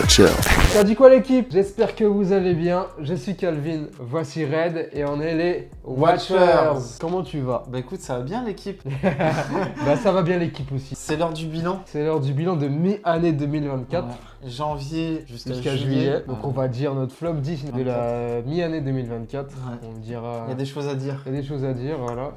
Watchers. Ça dit quoi l'équipe? J'espère que vous allez bien. Je suis Calvin, voici Red et on est les Watchers. Comment tu vas? Bah écoute, ça va bien l'équipe. Bah ça va bien l'équipe aussi. C'est l'heure du bilan. C'est l'heure du bilan de mi-année 2024. Ouais. Janvier Jusqu'à juillet. Donc on va dire notre flop 10 de la mi-année 2024. Ouais. On dira... Il y a des choses à dire. Il y a des choses à dire, voilà.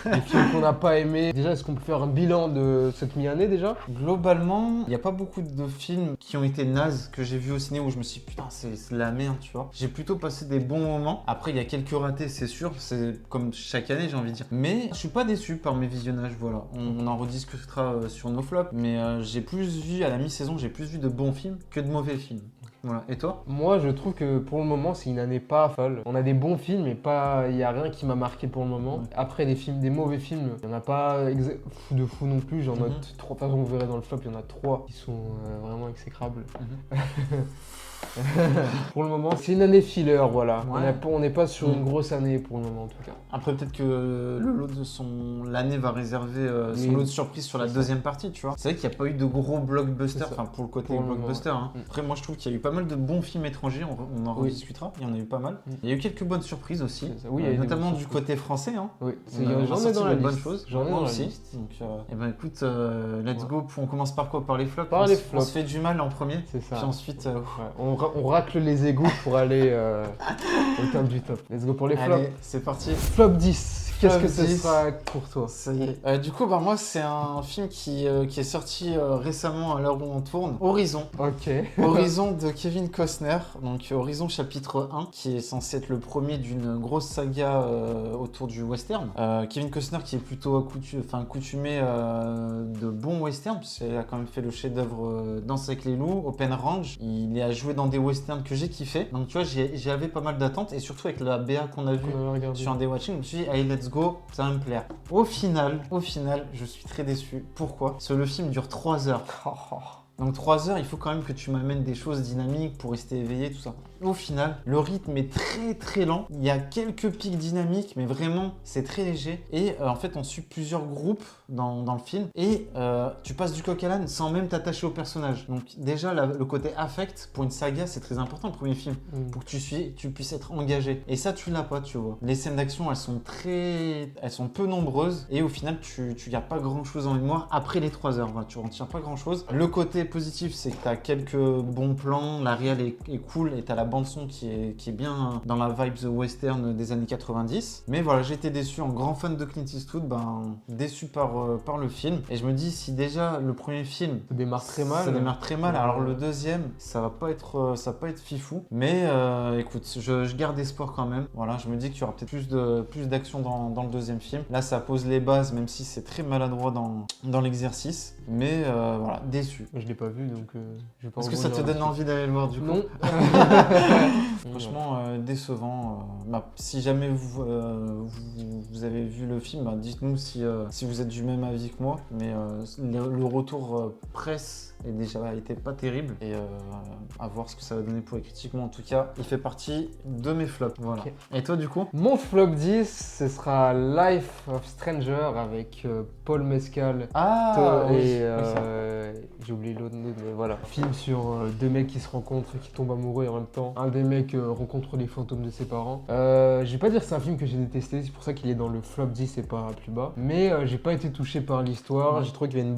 Les films qu'on n'a pas aimés. Déjà, est-ce qu'on peut faire un bilan de cette mi-année déjà? Globalement, il n'y a pas beaucoup de films qui ont été nazes que j'ai vus au ciné où je me suis dit putain, c'est de la merde, tu vois. J'ai plutôt passé des bons moments. Après, il y a quelques ratés, c'est sûr. C'est comme chaque année, j'ai envie de dire. Mais je suis pas déçu par mes visionnages, voilà. On en rediscutera sur nos flops. Mais j'ai plus vu, à la mi-saison, j'ai plus vu de bons films que de mauvais films. Voilà. Et toi? Moi, je trouve que pour le moment, c'est une année pas folle. On a des bons films, mais pas, il y a rien qui m'a marqué pour le moment. Après, des mauvais films, il y en a pas de fou non plus. J'en note 3. De toute façon, vous verrez dans le flop, il y en a 3 qui sont vraiment exécrables. Pour le moment, c'est une année filler, voilà. Ouais. On n'est pas sur une grosse année pour le moment en tout cas. Après, peut-être que le lot de l'année va réserver son lot de surprises sur la deuxième partie, tu vois. C'est vrai qu'il n'y a pas eu de gros blockbusters, enfin pour le côté Pour le blockbuster. moment, Hein. Après, moi je trouve qu'il y a eu pas mal de bons films étrangers, on en rediscutera, il y en a eu pas mal. Il y a eu quelques bonnes surprises aussi, Oui, il y a eu notamment des du côté français. Hein. Oui, J'en ai dans la bonne chose. J'en ai moi dans aussi. la liste. Donc, et ben écoute, let's go. On commence par quoi? Par les flops. Par les flops. On se fait du mal en premier. C'est ça. Puis ensuite, on racle les égouts pour aller au top du top. Let's go pour les flops. allez, c'est parti. Flop 10. Qu'est-ce que ce 10. sera pour toi? Ça y est. Du coup, bah, moi, c'est un film qui est sorti récemment à l'heure où on tourne. Horizon. Ok. Horizon de Kevin Costner. Donc, Horizon chapitre 1, qui est censé être le premier d'une grosse saga autour du western. Kevin Costner qui est plutôt accoutumé de bons westerns, puisqu'il a quand même fait le chef-d'œuvre Danse avec les loups, Open Range. Il a joué dans des westerns que j'ai kiffé. Donc, tu vois, j'avais pas mal d'attentes. Et surtout avec la BA qu'on a vue sur un des watching, je me suis dit, allez, let's go, ça va me plaire. Au final, je suis très déçu. Pourquoi? Parce que le film dure 3 heures. Donc 3 heures, il faut quand même que tu m'amènes des choses dynamiques pour rester éveillé, tout ça. Au final, le rythme est très très lent. Il y a quelques pics dynamiques, mais vraiment, c'est très léger. Et en fait, on suit plusieurs groupes dans le film. Et tu passes du coq à l'âne sans même t'attacher au personnage. Donc déjà, le côté affect, pour une saga, c'est très important, le premier film. Pour que tu puisses être engagé. Et ça, tu l'as pas, tu vois. Les scènes d'action, elles sont peu nombreuses. Et au final, tu gardes pas grand-chose en mémoire après les 3 heures. Voilà, tu retiens pas grand-chose. Le côté positif, c'est que tu as quelques bons plans, la réal est cool et tu as la bande-son qui est bien dans la vibe The Western des années 90. Mais voilà, j'ai été déçu, en grand fan de Clint Eastwood, déçu par le film. Et je me dis, si déjà le premier film Ça démarre très mal. alors le deuxième, ça va pas être fifou. Mais écoute, je garde espoir quand même. Voilà, je me dis qu'il y aura peut-être plus d'action dans le deuxième film. Là, ça pose les bases, même si c'est très maladroit dans l'exercice. Mais voilà, déçu. Je l'ai pas vu, donc je vais pas. Est-ce que ça te donne envie d'aller le voir du coup? Non. Franchement, décevant. Si jamais vous avez vu le film, dites-nous si vous êtes du même avis que moi. Mais le retour presse était pas terrible. Et à voir ce que ça va donner pour les critiques. Moi, en tout cas, il fait partie de mes flops. Voilà. Okay. Et toi, du coup? Mon flop 10, ce sera Life of Stranger avec Paul Mescal. J'ai oublié l'autre nom, mais voilà. Film sur deux mecs qui se rencontrent et qui tombent amoureux et en même temps, un des mecs rencontre les fantômes de ses parents. Je vais pas dire que c'est un film que j'ai détesté, c'est pour ça qu'il est dans le flop 10 et pas plus bas. Mais j'ai pas été touché par l'histoire, j'ai trouvé qu'il y avait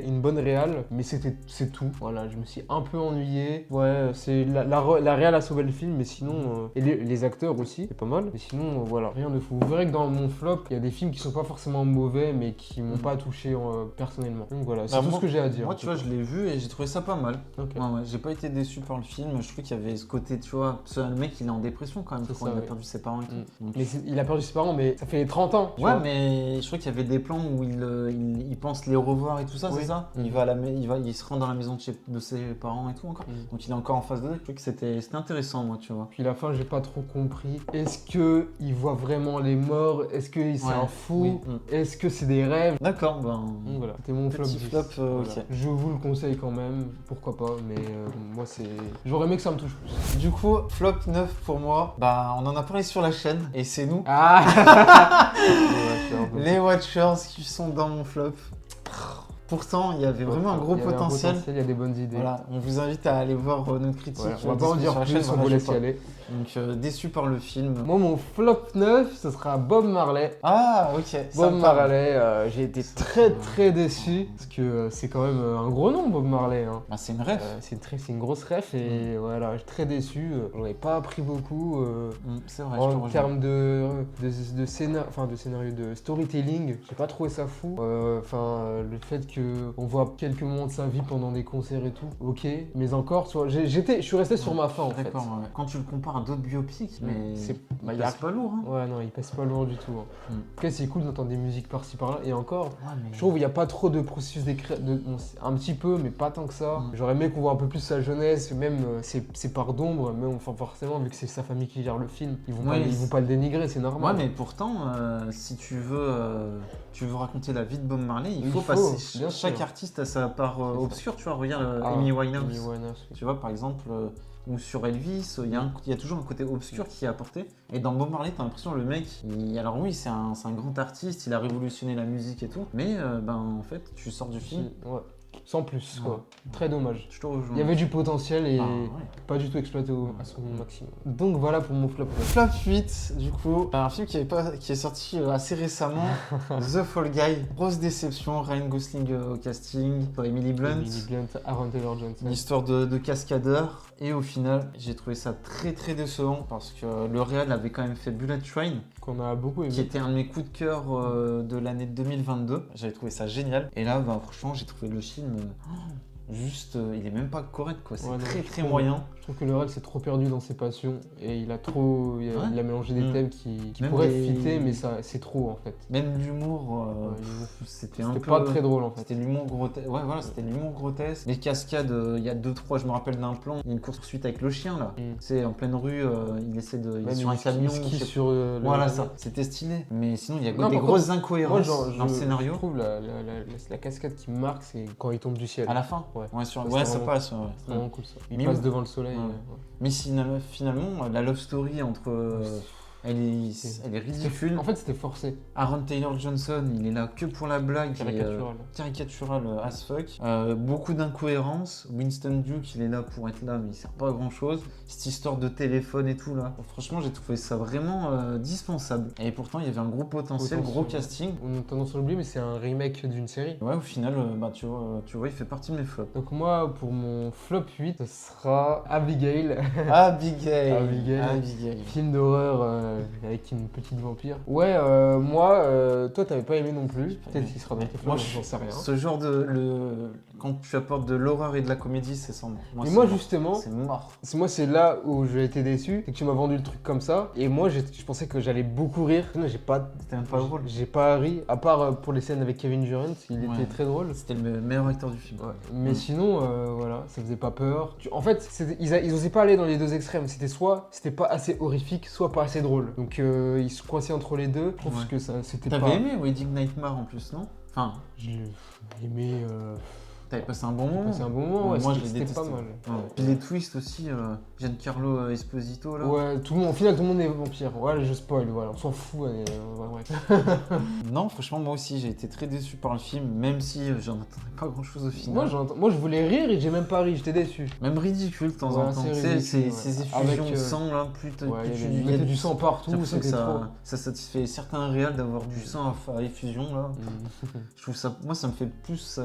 une bonne réal, mais c'est tout. Voilà, je me suis un peu ennuyé. Ouais, c'est la réal a sauvé le film, mais sinon, et les acteurs aussi, c'est pas mal. Mais sinon, voilà, rien de fou. Vous verrez que dans mon flop, il y a des films qui sont pas forcément mauvais, mais qui m'ont pas touché personnellement. Donc voilà, c'est tout ce que j'ai à dire. Moi, tu vois, je l'ai vu et j'ai trouvé ça pas mal. Okay. Ouais, j'ai pas été déçu par le film. Je trouvais qu'il y avait ce côté, tu vois, le mec il est en dépression quand même quand il a perdu ses parents et tout. Donc... Mais il a perdu ses parents, mais ça fait 30 ans. Ouais, mais je crois qu'il y avait des plans où il pense les revoir et tout ça, c'est ça. Il se rend dans la maison de ses parents et tout encore. Donc il est encore en phase de deuil. Je trouvais que c'était intéressant, moi, tu vois. Puis la fin, j'ai pas trop compris. Est-ce que il voit vraiment les morts? Est-ce que c'est un fou? Est-ce que c'est des rêves? D'accord, voilà. C'était mon flop. Voilà. Okay. Je vous le conseille quand même, pourquoi pas, mais moi j'aurais aimé que ça me touche plus. Du coup, flop 9 pour moi, on en a parlé sur la chaîne et c'est nous. Ah les Watchers qui sont dans mon flop. Pourtant, il y avait vraiment un gros Il y avait potentiel. il y a des bonnes idées. Voilà, on vous invite à aller voir notre critique. Voilà, on va pas en dire plus, on vous laisse y aller. Donc déçu par le film. Moi, mon flop 9, ce sera Bob Marley. Ah, ok. Bob Marley, j'ai été très déçu parce que c'est quand même un gros nom, Bob Marley. Hein. Bah, c'est une ref. C'est une grosse ref et voilà, je suis très déçu. J'en ai pas appris beaucoup C'est vrai. en termes de scénario, de storytelling. J'ai pas trouvé ça fou. Le fait qu'on voit quelques moments de sa vie pendant des concerts et tout, ok. Mais encore, tu vois, je suis resté sur ma fin en fait. D'accord. Ouais. Quand tu le compares à d'autres biopics, mais il y a pèse pas lourd. Hein. Ouais, non, il pèse pas lourd du tout. Hein. Après, c'est cool d'entendre des musiques par-ci par-là. Et encore, mais... je trouve qu'il n'y a pas trop de processus un petit peu, mais pas tant que ça. J'aurais aimé qu'on voit un peu plus sa jeunesse, même ses parts d'ombre. Mais enfin, forcément, vu que c'est sa famille qui gère le film, ils vont pas le dénigrer, c'est normal. Ouais, mais pourtant, si tu veux raconter la vie de Bob Marley, il faut passer. Chaque artiste a sa part obscure. Tu vois, regarde Amy Winehouse. Tu vois, par exemple. Ou sur Elvis, il y a toujours un côté obscur qui est apporté. Et dans Bob Marley, t'as l'impression le mec, alors oui, c'est un grand artiste, il a révolutionné la musique et tout, mais en fait, tu sors du film. Ouais. Sans plus, quoi. Très dommage. Je te rejoins. Il y avait du potentiel et pas du tout exploité à son maximum. Donc voilà pour mon flop. Flop 8, du coup, un film qui est sorti assez récemment, The Fall Guy. Grosse déception, Ryan Gosling au casting, Emily Blunt, Aaron Taylor-Johnson. Une histoire de cascadeur. Et au final, j'ai trouvé ça très décevant parce que le réal avait quand même fait Bullet Train. Qu'on a beaucoup aimé. Qui était un de mes coups de cœur de l'année 2022. J'avais trouvé ça génial. Et là, franchement, j'ai trouvé le film juste... il est même pas correct, quoi. C'est très moyen. Je trouve que le réal s'est trop perdu dans ses passions et il a mélangé des thèmes qui pourraient fitter, mais c'est trop en fait. Même l'humour, c'était pas très drôle en fait. C'était l'humour grotesque. Ouais, voilà, c'était l'humour grotesque. Les cascades, il y a 2-3, je me rappelle d'un plan, il y a une course-poursuite avec le chien là. C'est en pleine rue, il essaie de. Il est sur un camion. Voilà, ça. C'était stylé. Mais sinon, il y a des grosses incohérences dans le scénario. Je trouve la cascade qui me marque, c'est quand il tombe du ciel. À la fin. Ouais, ça passe. C'est vraiment cool ça. Il passe devant le soleil. Mais finalement, la love story entre... Elle est ridicule. En fait, c'était forcé. Aaron Taylor-Johnson, il est là que pour la blague. Caricatural. As fuck. Beaucoup d'incohérences. Winston Duke, il est là pour être là, mais il sert pas à grand chose. Cette histoire de téléphone et tout là. Franchement, j'ai trouvé ça vraiment dispensable. Et pourtant, il y avait un gros potentiel, gros casting. On a tendance à l'oublier, mais c'est un remake d'une série. Ouais, au final, tu vois, il fait partie de mes flops. Donc moi, pour mon flop 8, ce sera Abigail. Abigail. Film d'horreur avec une petite vampire. Ouais, toi t'avais pas aimé non plus. Peut-être qu'il sera dans tes flops, moi j'en sais rien. Ce genre quand tu apportes de l'horreur et de la comédie, c'est sans moi. Et moi justement, c'est mort. C'est là où j'ai été déçu, c'est que tu m'as vendu le truc comme ça. Et moi je pensais que j'allais beaucoup rire. C'était même pas drôle. J'ai pas ri, à part pour les scènes avec Kevin Durant, il était très drôle. C'était le meilleur acteur du film. Ouais. Mais sinon, voilà, ça faisait pas peur. En fait, ils osaient pas aller dans les deux extrêmes. C'était pas assez horrifique, soit pas assez drôle. Donc ils se coinçaient entre les deux. Je trouve que ça, c'était pas... T'avais aimé Wedding Nightmare en plus, non? Enfin... J'ai aimé... T'avais passé un bon moment? C'est un bon moment, ouais, moi je l'ai c'était détesté. pas mal. Ouais. Puis les twists aussi, Giancarlo Esposito là. Ouais, au final tout le monde est vampire. Ouais, je spoil, voilà, on s'en fout. Non, franchement, moi aussi j'ai été très déçu par le film, même si j'en attendais pas grand chose au final. Moi je voulais rire et j'ai même pas ri, j'étais déçu. Même ridicule de temps en temps. Ces effusions de sang là, il y a du sang partout, c'était trop. Ça satisfait certains réals d'avoir du sang à effusion là. Je trouve ça, moi ça me fait plus.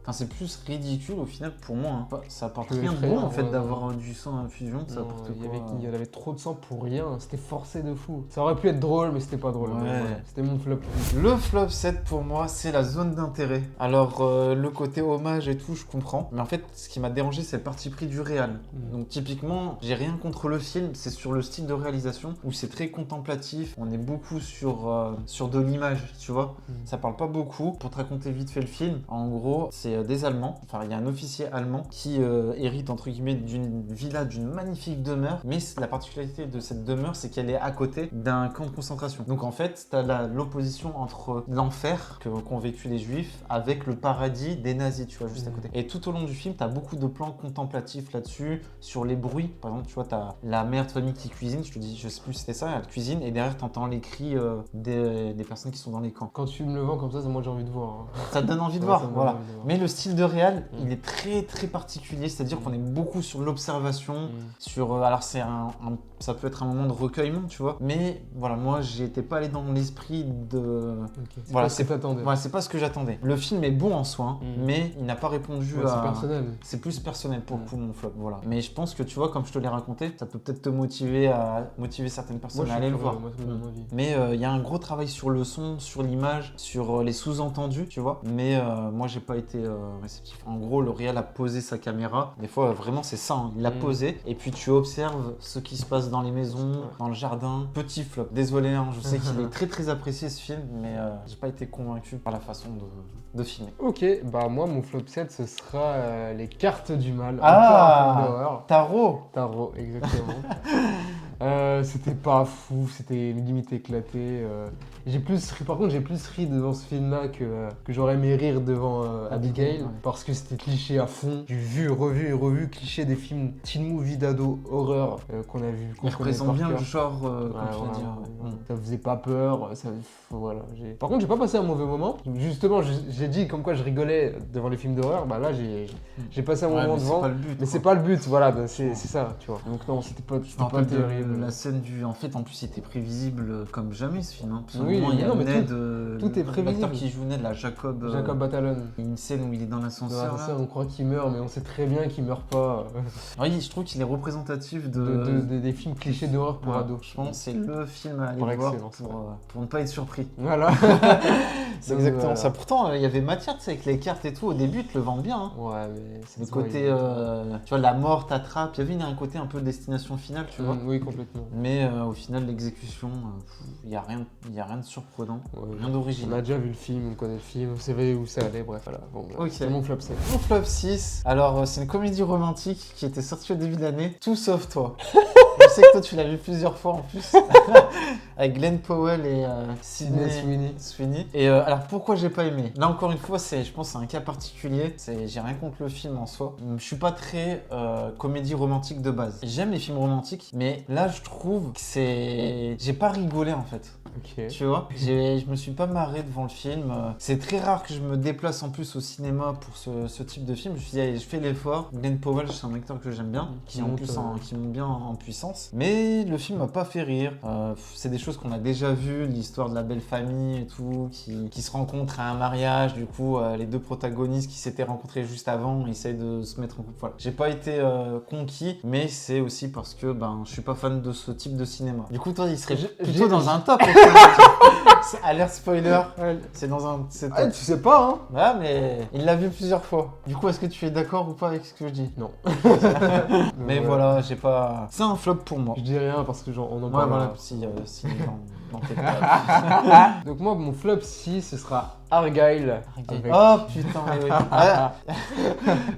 Enfin, c'est plus ridicule au final pour moi. Ça apporte rien de bon en fait d'avoir du sang à infusion. Il y avait trop de sang pour rien, c'était forcé de fou. Ça aurait pu être drôle, mais c'était pas drôle. Ouais. C'était mon flop. Le flop 7 pour moi, c'est la zone d'intérêt. Alors, le côté hommage et tout, je comprends. Mais en fait, ce qui m'a dérangé, c'est le parti pris du réal. Donc, typiquement, j'ai rien contre le film, c'est sur le style de réalisation où c'est très contemplatif. On est beaucoup sur de l'image, tu vois. Ça parle pas beaucoup. Pour te raconter vite fait le film, en gros, c'est des Allemands allemand, enfin il y a un officier allemand qui hérite entre guillemets d'une villa, d'une magnifique demeure, mais la particularité de cette demeure, c'est qu'elle est à côté d'un camp de concentration. Donc en fait, tu as l'opposition entre l'enfer qu'ont vécu les juifs avec le paradis des nazis, tu vois, juste à côté. Et tout au long du film, tu as beaucoup de plans contemplatifs là-dessus, sur les bruits. Par exemple, tu vois, tu as la mère de famille qui cuisine, je te dis, je sais plus si c'était ça, elle cuisine, et derrière, tu entends les cris des personnes qui sont dans les camps. Quand tu me le vends comme ça, moi j'ai envie de voir. Ça te donne envie de Ouais, ça voir, me donne voilà. envie de voir. Mais le style de réal, il est très très particulier, c'est-à-dire qu'on est beaucoup sur l'observation, sur... alors ça peut être un moment de recueillement, tu vois, mais voilà, moi j'étais pas allé dans l'esprit de... Okay. Voilà, c'est pas ce que t'attendais. Voilà, c'est pas ce que j'attendais. Le film est bon en soi, mais il n'a pas répondu à... C'est personnel. C'est plus personnel pour le coup mon flop, voilà. Mais je pense que tu vois, comme je te l'ai raconté, ça peut peut-être te motiver à motiver certaines personnes à aller le voir. Moi, ça me donne envie. Mais il y a un gros travail sur le son, sur l'image, sur les sous-entendus, tu vois. Mais moi, j'ai pas été réceptif. En gros, le réal a posé sa caméra. Des fois, vraiment, c'est ça. Hein. Il l'a posé. Et puis, tu observes ce qui se passe dans les maisons, dans le jardin. Petit flop. Désolé, hein, je sais qu'il est très, très apprécié ce film. Mais j'ai pas été convaincu par la façon de filmer. Ok, bah moi, mon flop 7, ce sera Les Cartes du Mal. Ah, un film d'horreur. Tarot, exactement. C'était pas fou, c'était limite éclaté. Par contre, j'ai plus ri devant ce film-là que j'aurais aimé rire devant Abigail, parce que c'était cliché à fond. J'ai vu, revu et revu cliché des films teen movie d'ado horreur qu'on a vu. Il représente bien le genre, comme Ouais, tu vas dire. Ça faisait pas peur, voilà. Par contre, j'ai pas passé un mauvais moment. Justement, j'ai dit comme quoi je rigolais devant les films d'horreur. Bah là, j'ai passé un moment devant. C'est pas le but. Mais c'est pas le but, voilà, c'est ça, tu vois. Donc non, c'était pas terrible. La scène en fait, en plus, c'était prévisible comme jamais ce film. Hein. Parce Oui, il y a non, mais Ned, tout est prévisible. l'acteur qui joue Ned, là, Jacob Batalon. Il y a une scène où il est dans Dans l'ascenseur. l'ascenseur, on croit qu'il meurt, mais on sait très bien qu'il meurt pas. Oui, je trouve qu'il est représentatif Des films clichés d'horreur pour ados. Je pense que c'est le film à aller Par voir excellence, pour ne pas être surpris. Voilà. C'est exactement ça. Pourtant, il y avait matière, tu sais, avec les cartes et tout. Au début, ils te le vendent bien. Hein. Ouais, mais c'est le côté, tu vois, la mort t'attrape. Il y avait un côté un peu destination finale, tu vois. Oui, complètement. Mais au final, l'exécution, il n'y a rien de surprenant, rien On d'original. a déjà vu le film, on connaît le film, on savait où ça allait, bref, voilà. Bon, Ok. c'est mon flop 7. Mon flop 6, alors c'est une comédie romantique qui était sortie au début de l'année, Tout sauf toi. Je sais que toi tu l'as vu plusieurs fois en plus, avec Glenn Powell et Sydney Sweeney. Et alors pourquoi j'ai pas aimé? Là encore une fois, je pense que c'est un cas particulier, j'ai rien contre le film en soi. Je suis pas très comédie romantique de base. J'aime les films romantiques, mais là je trouve que j'ai pas rigolé en fait. Ok. Tu vois, je me suis pas marré devant le film. C'est très rare que je me déplace en plus au cinéma pour ce type de film. Je me suis dit, allez, je fais l'effort. Glenn Powell, c'est un acteur que j'aime bien, qui monte bien en puissance. Mais le film m'a pas fait rire. C'est des choses qu'on a déjà vues, l'histoire de la belle famille et tout, qui se rencontrent à un mariage. Du coup, les deux protagonistes qui s'étaient rencontrés juste avant essayent de se mettre en couple. Voilà. J'ai pas été conquis, mais c'est aussi parce que je suis pas fan de ce type de cinéma. Du coup, toi, il serait plutôt dans un top. Alerte spoiler, c'est dans un... Ah, tu sais pas, hein? Ouais, mais il l'a vu plusieurs fois. Du coup, est-ce que tu es d'accord ou pas avec ce que je dis? Non. Mais voilà, j'ai pas... C'est un flop pour moi. Je dis rien parce que on en Ouais, parle. voilà, si dans tes cas. Donc moi, mon flop 6, ce sera Argyle. Avec... Oh putain, oui. Ah,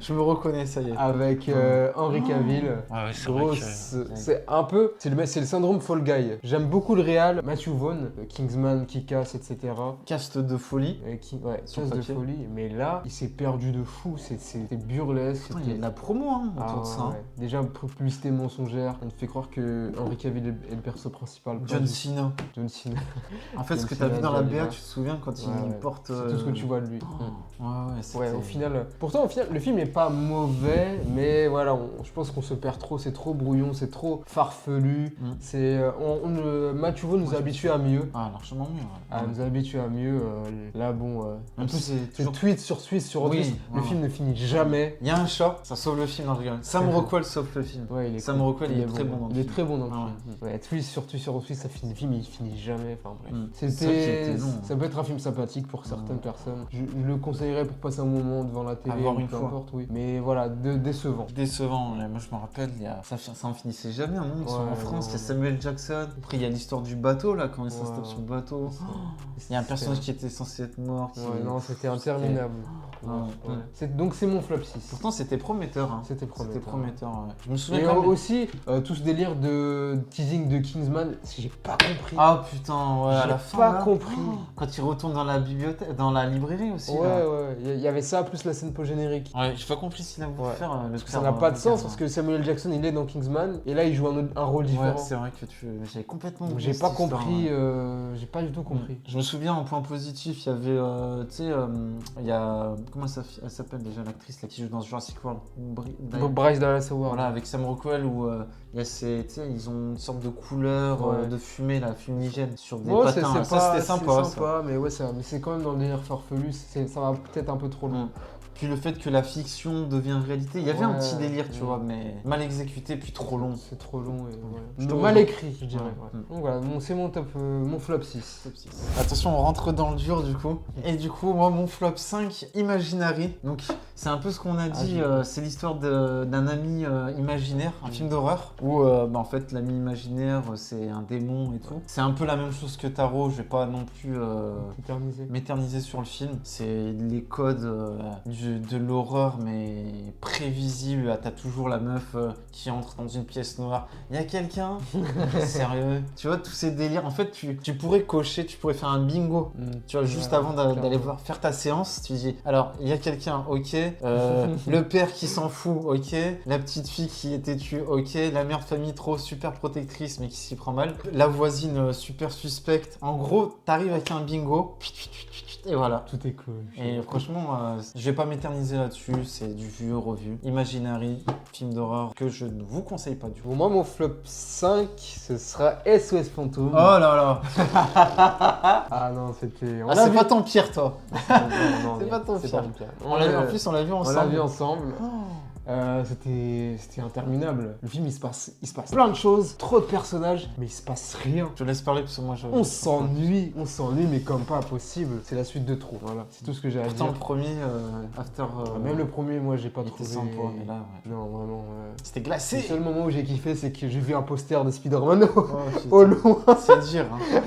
je me reconnais, ça y est. Avec Henry Cavill. Ouais, c'est Gros, vrai c'est un peu... C'est le syndrome Fall Guy. J'aime beaucoup le réal. Matthew Vaughn, Kingsman, Kick-Ass, etc. Cast de folie. Cast de folie. Mais là, il s'est perdu de fou. C'était burlesque. Putain, il y a de la promo autour de ça. Ouais. Déjà, publicité mensongère. On te fait croire que Henry Cavill est le perso principal. John Cena. En fait, ce que tu as vu dans la BA, tu te souviens quand il porte... C'est tout ce que tu vois de lui. Ouais, au final... Pourtant, le film est pas mauvais, mais voilà, je pense qu'on se perd trop. C'est trop brouillon, c'est trop farfelu. Matthew Vaughn nous a habitués à mieux. Ah, largement mieux. Nous a habitués à mieux. Là, bon... en plus, c'est toujours... tweet sur Suisse, sur Autriche. Le film ne finit jamais. Il y a un chat, ça sauve le film, non, je rigole. Sam Rockwell sauve le film. Sam Rockwell, il est très bon dans le film. Il est très bon dans le film. Tweet sur Suisse, ça finit le film, il finit jamais. Enfin bref. Ça peut être un film sympathique pour certaines personnes. Je le conseillerais pour passer un moment devant la télé, avoir une peu fois. importe, oui. Mais voilà, décevant. Moi je me rappelle, ça en finissait jamais un moment. En France, il y a Samuel Jackson. Après, il y a l'histoire du bateau là, quand ça se tape Ouais. sur le bateau. Il y a un personnage qui était censé être mort. Ouais, non, c'était interminable. Ouais. Donc c'est mon flop 6. Pourtant, c'était prometteur. Hein. C'était prometteur. C'était prometteur, ouais. Je me souviens Et quand même. aussi, tout ce délire de teasing de Kingsman, j'ai pas compris. Ah putain, ouais, à la J'ai fin. pas là. compris. Quand il retourne dans la bibliothèque, dans la librairie aussi. Ouais, là. ouais, il y avait ça plus la scène post-générique. Ouais, j'ai pas compris s'il a voulu Ouais. faire le Ça n'a pas de sens parce que Samuel Jackson il est dans Kingsman et là il joue un rôle Ouais, différent. c'est vrai que j'avais complètement Donc oublié j'ai pas cette histoire, compris, ouais. j'ai pas du tout compris. Je me souviens en point positif, il y avait, tu sais, il y a, comment elle s'appelle déjà l'actrice là, qui joue dans Jurassic World Bryce Dallas Howard. Voilà, avec Sam Rockwell où il y a ces, tu sais, ils ont une sorte de couleur Ouais. de fumée, la fumigène sur des Ouais, patins. c'est Ça, pas- c'était sympa. c'est sympa, mais ouais, mais c'est quand même dans le délire farfelu, ça va peut-être un peu trop loin. Puis le fait que la fiction devient réalité, il y avait un Ouais, petit délire, tu ouais. vois, mais mal exécuté puis trop long. C'est trop long et Je te mal rejoins. écrit, je dirais. Ouais. Ouais. Donc voilà, c'est mon top, mon flop 6. Attention, on rentre dans le dur du coup. Et du coup, moi, mon flop 5, Imaginary. Donc, c'est un peu ce qu'on a dit, c'est l'histoire d'un ami imaginaire, un film d'horreur, où en fait, l'ami imaginaire, c'est un démon et tout. C'est un peu la même chose que Taro, je vais pas non plus Éternisé. m'éterniser sur le film. C'est les codes de l'horreur, mais prévisible. Ah, t'as toujours la meuf qui entre dans une pièce noire. Il y a quelqu'un Sérieux? Tu vois, tous ces délires. En fait, tu pourrais cocher, tu pourrais faire un bingo. Tu vois, juste avant d'aller faire ta séance, tu dis alors, il y a quelqu'un, ok. Le père qui s'en fout, ok. La petite fille qui est têtue, ok. La mère de famille trop super protectrice, mais qui s'y prend mal. La voisine super suspecte. En gros, t'arrives avec un bingo. Et voilà. Tout est cool. Et franchement, je vais pas m'éterniser là-dessus, c'est du vu, revu. Imaginary, film d'horreur que je ne vous conseille pas du tout. Pour moi, mon flop 5, ce sera SOS Fantôme. Oh là là. Ah non, c'était. Ah, c'est pas ton pire, toi. Non, C'est pas ton c'est pire. pas mon pire. En plus, on l'a vu on ensemble. l'a vu ensemble. C'était interminable. Le film, il se passe plein de choses, trop de personnages, mais il se passe rien. Je te laisse parler parce que moi, je. On s'ennuie, mais comme pas possible. C'est la suite de trop. Voilà, c'est tout ce que j'ai à Pourtant, dire. le premier, After. Même le premier, moi, j'ai pas il trouvé. était sympa, mais là, ouais. Non, vraiment. C'était Le glacé. seul moment où j'ai kiffé, c'est que j'ai vu un poster de Spider-Man Oh, au loin. c'est dire.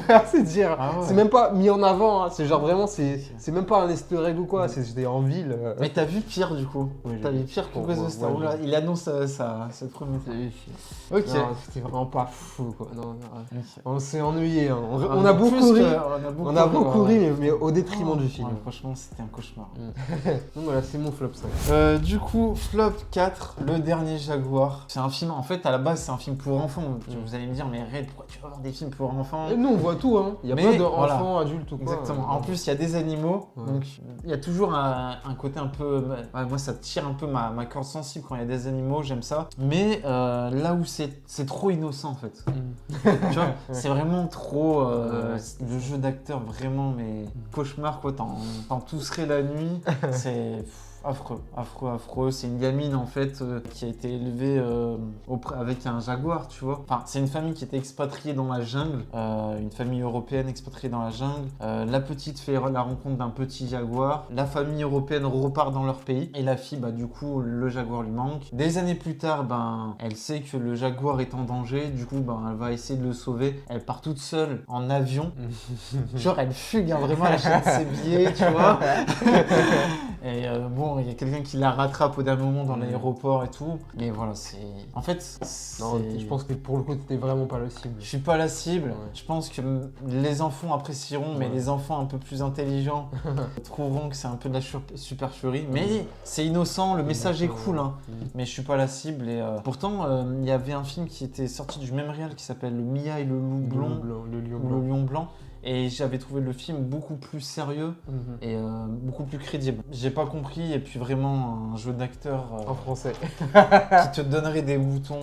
Hein. C'est dire. Ah ouais. C'est même pas mis en avant. Hein. C'est genre vraiment, c'est même pas un easter egg ou quoi. J'étais en ville. Mais t'as vu pire du coup. Oui, T'as j'ai vu vu. pire que Ouais, Ghostbusters. ouais, Oula, il annonce cette première. Ok. Non, c'était vraiment pas fou quoi. Non, non. Ok. On s'est ennuyé. Hein. On Ah, a beaucoup plus ri. que- On a beaucoup ouais. ri, mais au détriment du film. Ouais, franchement, c'était un cauchemar. Donc voilà, c'est mon flop 5. Du coup, flop 4, Le Dernier Jaguar. C'est un film, en fait, à la base, c'est un film pour enfants. Vous allez me dire, mais Red, pourquoi tu vas voir des films pour enfants? Et nous, on voit tout. Hein. Il y a Mais pas d'enfants, voilà. adultes ou quoi. Exactement. En plus, il y a des animaux, Ouais. donc il y a toujours un côté un peu. Ouais, moi, ça tire un peu ma corde sensible quand il y a des animaux, j'aime ça. Mais là où c'est trop innocent, en fait. Tu vois, c'est vraiment trop. Le jeu d'acteur, vraiment, mais cauchemar, quoi. T'en tousserais la nuit. C'est. Affreux. C'est une gamine en fait qui a été élevée avec un jaguar, tu vois. Enfin, c'est une famille qui était expatriée dans la jungle, une famille européenne expatriée dans la jungle. La petite fait la rencontre d'un petit jaguar. La famille européenne repart dans leur pays et la fille, bah du coup, le jaguar lui manque. Des années plus tard, ben, elle sait que le jaguar est en danger. Du coup, ben, elle va essayer de le sauver. Elle part toute seule en avion. Genre, elle fugue, hein, vraiment, elle achète ses billets, tu vois. Et bon, il y a quelqu'un qui la rattrape au dernier moment dans l'aéroport et tout. Mais voilà, c'est. En fait, Non, je pense que pour le coup, t'étais vraiment pas le cible. je suis pas la cible. Ouais. Je pense que les enfants apprécieront, mais Ouais. les enfants un peu plus intelligents trouveront que c'est un peu de la supercherie. Mais c'est innocent, le message est cool, hein. Mais je suis pas la cible. Et pourtant, il y avait un film qui était sorti du même réal qui s'appelle Le Mia et le loup blond Le lion ou Le blanc. lion blanc. Et j'avais trouvé le film beaucoup plus sérieux et beaucoup plus crédible. J'ai pas compris, et puis vraiment un jeu d'acteur En français. qui te donnerait des boutons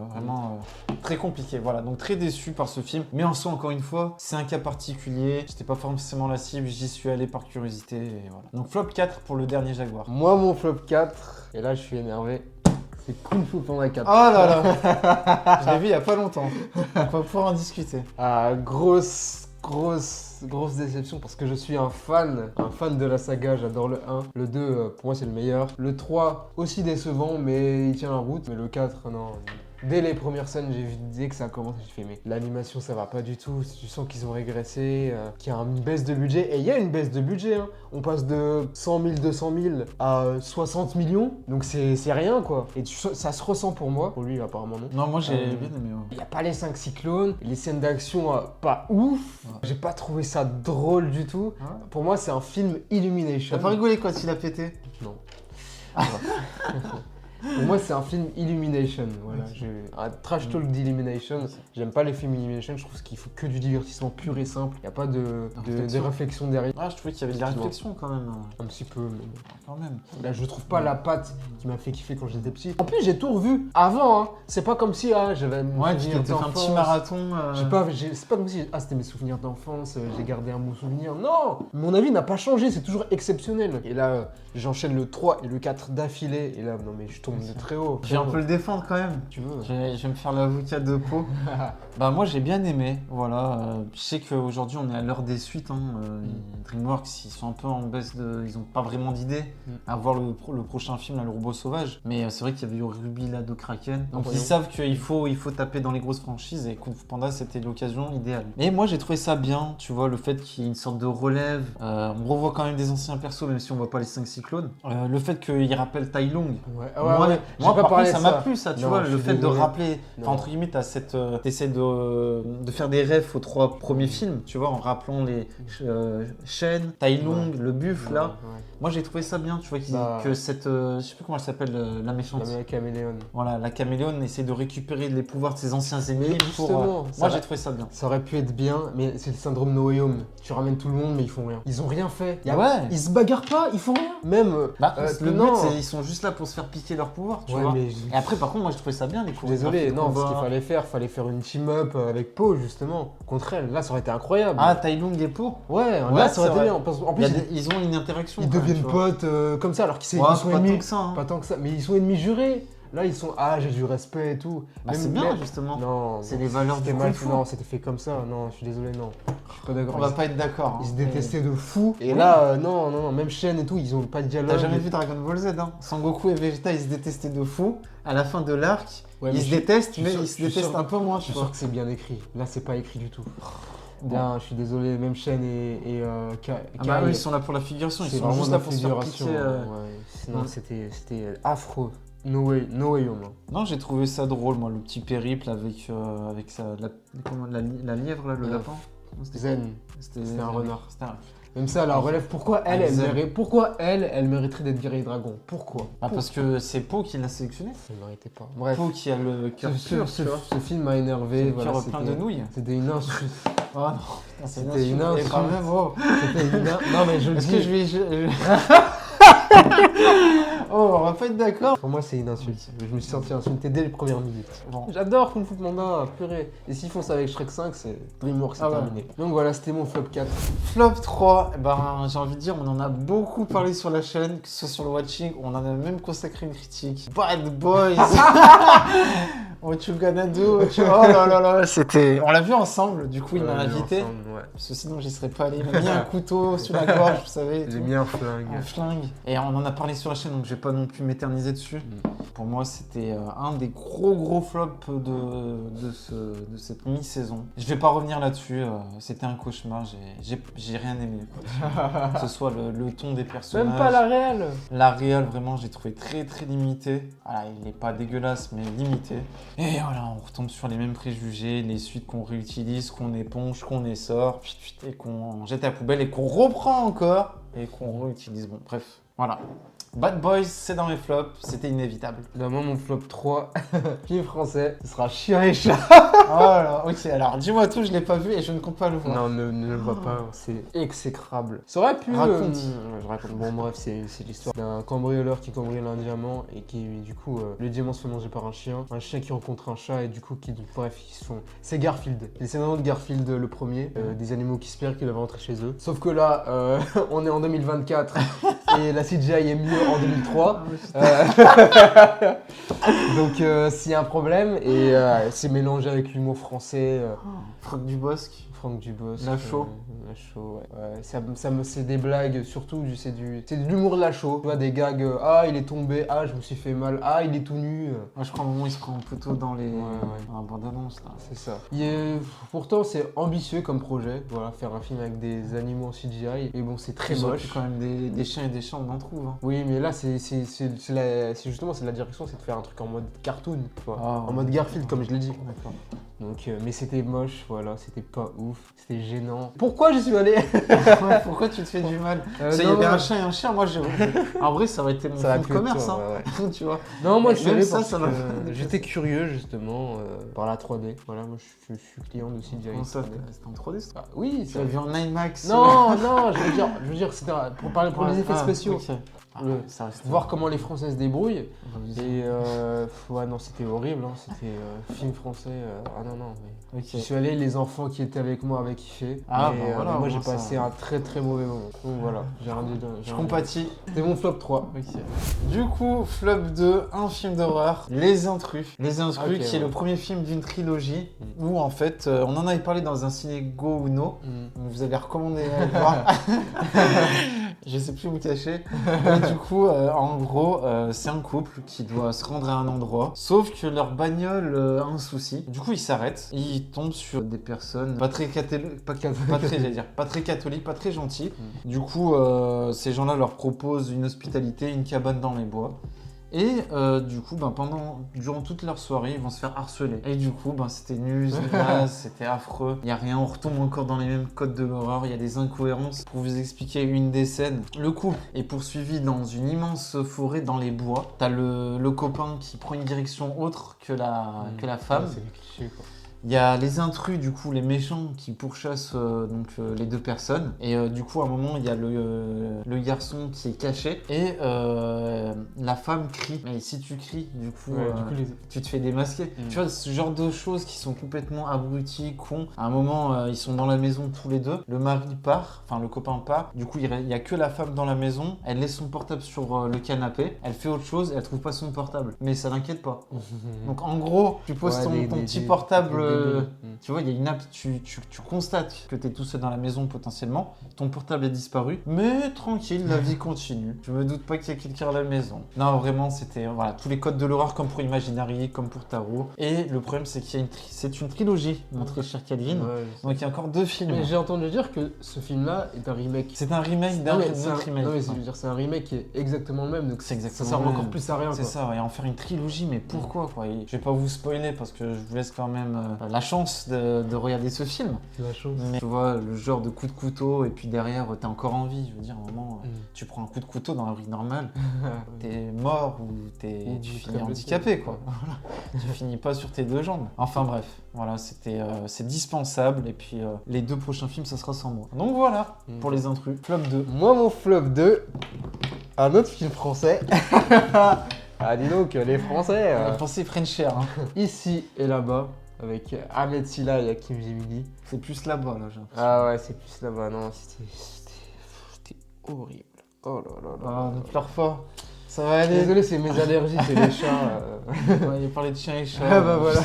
vraiment très compliqué. Voilà, donc très déçu par ce film. Mais en soi, encore une fois, c'est un cas particulier. J'étais pas forcément la cible, j'y suis allé par curiosité. Et voilà. Donc flop 4 pour Le Dernier Jaguar. Moi, mon flop 4, et là, je suis énervé. C'est Kung Fu Panda 4. Oh là là. Je l'ai vu il y a pas longtemps. On va pouvoir en discuter. Ah, grosse déception parce que je suis un fan de la saga, j'adore le 1. Le 2, pour moi, c'est le meilleur. Le 3, aussi décevant, mais il tient la route. Mais le 4, non. Dès les premières scènes, dès que ça a commencé, j'ai fait mais l'animation ça va pas du tout, tu sens qu'ils ont régressé, qu'il y a une baisse de budget, et il y a une baisse de budget, hein. On passe de 100 000, 200 000 à 60 millions, donc c'est rien quoi. Et ça se ressent pour moi, pour lui apparemment non. Non, moi j'ai bien aimé. Il n'y a pas les 5 cyclones, les scènes d'action pas ouf, j'ai pas trouvé ça drôle du tout. Pour moi c'est un film Illumination. T'as pas rigolé quoi s'il a pété? Non. Pour moi, c'est un film Illumination. Voilà. Un trash talk d'Illumination. J'aime pas les films Illumination. Je trouve qu'il faut que du divertissement pur et simple. Il n'y a pas de réflexion derrière. Ah, je trouvais qu'il y avait de la réflexion quand même. Un petit peu, mais quand même. Là, je trouve pas la patte qui m'a fait kiffer quand j'étais petit. En plus, j'ai tout revu avant. Hein. C'est pas comme si j'avais. Ouais, tu t'étais fait un petit marathon. C'est pas comme si c'était mes souvenirs d'enfance. J'ai gardé un bon souvenir. Non, mon avis n'a pas changé. C'est toujours exceptionnel. Et là, j'enchaîne le 3 et le 4 d'affilée. Et là, non mais je tombe de très haut. Je vais un peu le défendre quand même. Tu veux. Je vais me faire l'avocat de Poe. Bah moi j'ai bien aimé. Voilà. Je sais qu'aujourd'hui on est à l'heure des suites. DreamWorks ils sont un peu en baisse de. Ils ont pas vraiment d'idée à voir le prochain film, là, le robot sauvage. Mais c'est vrai qu'il y avait eu Ruby là de Kraken. Donc ils savent qu'il faut taper dans les grosses franchises et Kung Fu Panda c'était l'occasion idéale. Et moi j'ai trouvé ça bien. Tu vois le fait qu'il y ait une sorte de relève. On revoit quand même des anciens persos même si on voit pas les 5 cyclones. Le fait qu'il rappelle Tai Lung. Moi, par contre, ça m'a plu, ça, tu vois, le fait de rappeler, entre guillemets, t'essaies de faire des refs aux 3 premiers films, tu vois, en rappelant les Shen, Tai Lung, le buff, là. Moi, j'ai trouvé ça bien, tu vois, que cette, je sais plus comment elle s'appelle, la méchante. La caméléone. Voilà, la caméléone essaie de récupérer les pouvoirs de ses anciens ennemis pour... moi, j'ai trouvé ça bien. Ça aurait pu être bien, mais c'est le syndrome No Way Home. Tu ramènes tout le monde, mais ils font rien. Ils ont rien fait. Ils se bagarrent pas, ils font rien. Même... le but, c'est ils sont juste là pour se faire piquer leur pouvoir, tu vois. Et après, par contre, moi, je trouvais ça bien, les cours. Désolé, non, ce qu'il fallait faire une team-up avec Po, justement, contre elle. Là, ça aurait été incroyable. Ah, Tai Lung et Po. Ouais, là, ça aurait été bien. En plus, ils ont une interaction. Ils deviennent potes comme ça, alors qu'ils sont ennemis. Pas tant que ça, mais ils sont ennemis jurés. Là, ils sont j'ai du respect et tout. C'est bien, justement. Non, c'est les valeurs du mal. Non, c'était fait comme ça. Non, je suis désolé, non. Je suis pas d'accord. On va pas être d'accord. Ils se détestaient de fou. Et là, non, même Shen et tout, ils ont pas de dialogue. T'as jamais vu Dragon Ball Z, hein? Sangoku et Vegeta, ils se détestaient de fou. À la fin de l'arc, ils se détestent, mais ils se détestent un peu moins. Je suis sûr que c'est bien écrit. Là, c'est pas écrit du tout. Bien, je suis désolé, même Shen et Kai. Eux, ils sont là pour la figuration, ils sont juste là pour se faire piquer. Non, c'était affreux. No way home. Non, j'ai trouvé ça drôle, moi, le petit périple avec la lièvre, là, le lapin. Zen. C'était un renard. Même ça, la relève, pourquoi elle mériterait d'être guerrier dragon? Pourquoi? Parce que c'est Po qui l'a sélectionné. Elle ne méritait pas. Bref. Po qui a le cœur pur, ce film m'a énervé. Le cœur plein de nouilles. C'était une insulte. Oh non, c'était une insulte. C'était une insulte. Non mais je le dis. Est-ce que je vais... Oh, on va pas être d'accord. Pour moi, c'est une insulte. Je me suis senti insulté dès les premières minutes. Bon. J'adore Kung Fu Panda, purée. Et s'ils font ça avec Shrek 5, c'est DreamWorks, c'est terminé. Donc voilà, c'était mon flop 4. Flop 3, j'ai envie de dire, on en a beaucoup parlé sur la chaîne, que ce soit sur le watching, on en a même consacré une critique. Bad Boys. What you gonna do? Oh là là, c'était... On l'a vu ensemble, du coup il m'a invité. Parce que sinon j'y serais pas allé. Il m'a mis un couteau sur la gorge, vous savez. J'ai mis un flingue. Un flingue. Et on en a parlé sur la chaîne, donc je vais pas non plus m'éterniser dessus. Pour moi, c'était un des gros flops de cette mi-saison. Je vais pas revenir là-dessus, c'était un cauchemar, j'ai rien aimé. Que ce soit le ton des personnages. Même pas la réal. La réal, vraiment, j'ai trouvé très limité. Voilà, il n'est pas dégueulasse, mais limité. Et voilà, on retombe sur les mêmes préjugés, les suites qu'on réutilise, qu'on éponge, qu'on essore, et qu'on jette à la poubelle et qu'on reprend encore et qu'on réutilise. Bon, bref, voilà. Bad Boys, c'est dans mes flops, c'était inévitable. Bah moi, mon flop 3, film français, ce sera Chien et Chat. Voilà, ok, alors dis-moi tout, je l'ai pas vu et je ne compte pas le voir. Non, ne le vois pas, c'est exécrable. Ça aurait pu... Raconte. Je raconte, bon bref, c'est l'histoire d'un cambrioleur qui cambriole un diamant et qui, du coup, le diamant se fait manger par un chien qui rencontre un chat et du coup, bref, ils se font... C'est Garfield, les scénarios de Garfield le premier, des animaux qui se perdent, qui doivent rentrer chez eux. Sauf que là, on est en 2024 et la CGI est mieux en 2003. Donc s'il y a un problème et c'est mélangé avec l'humour français. Franck Dubosc. Franck Dubosc. Lachaud. Lachaud, ouais. C'est des blagues, surtout, c'est de l'humour de Lachaud. Tu vois, des gags, il est tombé, je me suis fait mal, il est tout nu. Moi, je crois à un moment, il se prend plutôt dans les Ouais. dans la bande-annonce, là. C'est ça. Pourtant, c'est ambitieux comme projet. Voilà, faire un film avec des animaux en CGI. Et bon, c'est très Ils auraient moche. pu quand même des chiens et des chats, on en trouve. Hein. Oui, mais là, c'est justement, c'est la direction, c'est de faire un truc en mode cartoon, tu vois. Ah, En mode Garfield, comme je l'ai dit. D'accord. Donc, mais c'était moche, voilà, c'était pas ouf, c'était gênant. Pourquoi j'y suis allé? Ouais, pourquoi tu te fais du mal? Il y non, avait ouais. un chat et un chien, moi, en vrai, ça aurait été mon Ça aurait fonds de pu être commerce, toi, hein. ouais. Tu vois. Non, moi je suis Même allé ça, parce ça que m'a- j'étais curieux justement par la 3D. Voilà, moi je suis client de CGI. Comment ça, 3D. c'était en 3D, ça? Ah, oui, Tu l'as vu en IMAX? Non, je veux dire, c'était pour les effets spéciaux. Ok. Ça reste Voir comment les Français se débrouillent. Et... Et ouais, non, c'était horrible, hein. C'était film français. Non, mais Ok. j'y suis allé, les enfants qui étaient avec moi avaient kiffé. Ah, mais, bah voilà, moi au j'ai moins, ça- passé un très très mauvais moment. Donc voilà, j'ai rien dit. Je compatis. C'était mon flop 3. Ok. Du coup, flop 2, un film d'horreur, Les Intrus. Les Intrus, Ok, qui est ouais. le premier film d'une trilogie où en fait, on en avait parlé dans un ciné Go Uno. Donc vous avez recommandé à le voir. Je sais plus où me cacher. Et du coup, en gros, c'est un couple qui doit se rendre à un endroit. Sauf que leur bagnole a un souci. Du coup, ils s'arrêtent. Ils tombent sur des personnes pas très pas très catholiques, pas très gentilles. Du coup, ces gens-là leur proposent une hospitalité, une cabane dans les bois. Et du coup, durant toute leur soirée, ils vont se faire harceler. Et du coup, c'était nul, c'était affreux. Il n'y a rien, on retombe encore dans les mêmes codes de l'horreur. Il y a des incohérences. Pour vous expliquer une des scènes, le couple est poursuivi dans une immense forêt dans les bois. T'as le copain qui prend une direction autre que la femme. C'est des clichés quoi. Il y a les intrus, du coup, les méchants qui pourchassent les deux personnes. Et du coup, à un moment, il y a le garçon qui est caché. Et la femme crie. Mais si tu cries, du coup, tu te fais démasquer. Tu vois, ce genre de choses qui sont complètement abrutis, cons. À un moment, ils sont dans la maison tous les deux. Le mari part, enfin le copain part. Du coup, il y a que la femme dans la maison. Elle laisse son portable sur le canapé. Elle fait autre chose, elle trouve pas son portable. Mais ça l'inquiète pas. Donc en gros, tu poses ton petit portable. Tu vois, il y a une app, tu constates que tu es tout seul dans la maison potentiellement, ton portable est disparu, mais tranquille, la vie continue. Je me doute pas qu'il y a quelqu'un à la maison. Non, vraiment, c'était tous les codes de l'horreur comme pour Imaginary, comme pour Tarot. Et le problème, c'est qu'il y a c'est une trilogie, mon très cher Calvin. Donc il y a encore 2 films. Mais j'ai entendu dire que ce film-là est un remake. C'est un remake d'un autre remake. Non, mais c'est un remake qui est exactement le même, donc c'est exactement ça sert le même. encore plus à rien. C'est ça, et en faire une trilogie, mais pourquoi quoi? Et je vais pas vous spoiler parce que je vous laisse quand même la chance de regarder ce film. La chose. Mais tu vois, le genre de coup de couteau, et puis derrière, t'es encore en vie. Je veux dire, à un moment, tu prends un coup de couteau dans la vie normale, t'es mort ou tu finis handicapé, quoi. Voilà. Tu finis pas sur tes 2 jambes. Enfin bref, voilà, c'est dispensable. Et puis les 2 prochains films, ça sera sans moi. Donc voilà, pour les intrus. Flop 2. Moi, mon flop 2, un autre film français. Ah, dis donc, les Français. Les Français prennent cher. Hein. Ici et là-bas, avec Ahmed Silla et Hakim Gemili. C'est plus là-bas, là, j'ai l'impression. Ah ouais, c'est plus là-bas, non, c'était horrible. Oh là là là. Ah, ne pleure pas. Ça va aller. Désolé, c'est mes allergies, c'est les chats. Il parlait de chiens et chats. Ah bah voilà.